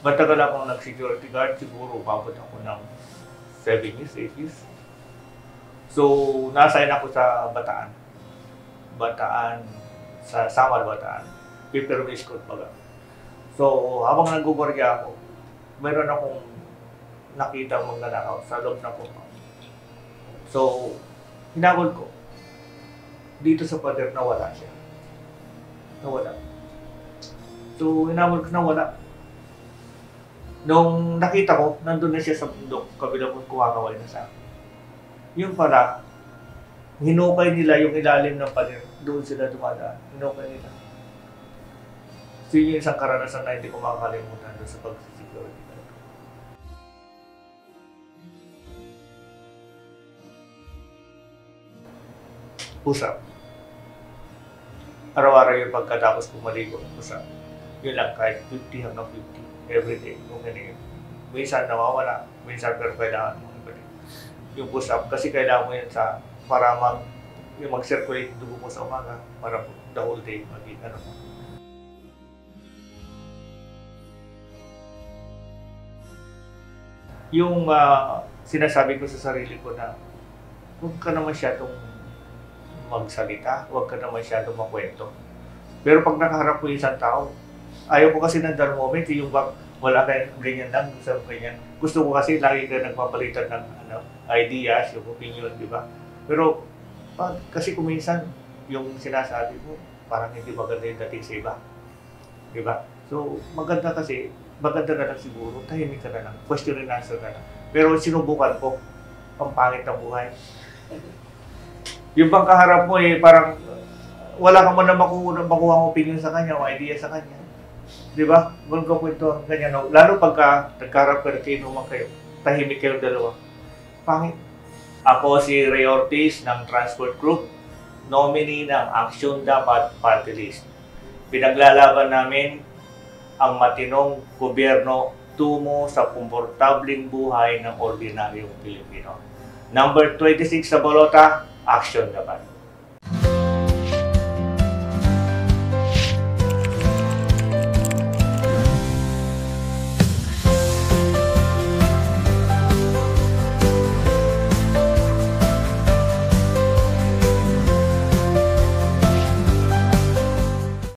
Matagal akong nag-security guard, siguro umabot ako ng 7 years, 8 years. So, na-assign ako sa Bataan. Bataan, sa Samar, Bataan. Paper base code baga. So, habang nag-gugorya ako, meron akong nakita magnanakaw sa loob ng compound. So, hinagol ko. Dito sa pader, nawala siya. Nawala. So, hinagol ko, nawala. Nung nakita ko, nandun na siya sa bundok, kabila mo kumakaway na sa akin. Yung pala, hinukay nila yung ilalim ng pader. Doon sila dumadaan. Hinukay nila. So, yun yung isang karanasan na hindi ko makakalimutan doon sa pag-security. Push-up. Araw-araw yung pagkatapos kong maligo, push-up. Yun lang, kahit 50 hanggang 50. Everyday, kung ganyan. Minsan nawawala, minsan pero kailangan mo iba din. Yung push-up, kasi kailangan mo yun para yung mag-circulate dugo mo sa umaga, para the whole day maging ano mo. Yung sinasabi ko sa sarili ko na huwag ka na masyadong magsalita, huwag ka na masyadong makwento. Pero pag nakaharap ko yung isang tao, ayaw ko kasi ng that moment, yung wala kayong ganyan lang, sa ganyan. Gusto ko kasi lagi ka nagpapalitan ng ideas, yung opinion, di ba? Pero kasi kuminsan, yung sinasabi mo, parang hindi maganda yung dating sa iba. Di ba? So, maganda na lang siguro, tahimik ka na lang, question and answer na lang. Pero sinubukan ko, ang pangit ng buhay. Yung bang kaharap mo parang wala ka man na makuha ang opinion sa kanya o idea sa kanya. Di ba? Walang kakwento, ganyan. No? Lalo pagka nagkaharap ka na kinuman kayo, tahimik kayong dalawa. Pangit. Ako si Ray Ortiz ng Transport Group, nominee ng Aksyon Dapat Party List. Pinaglalaban namin ang matinong gobyerno tungo sa komportabling buhay ng ordinaryong Pilipino. Number 26 sa bolota, Aksyon Dapat.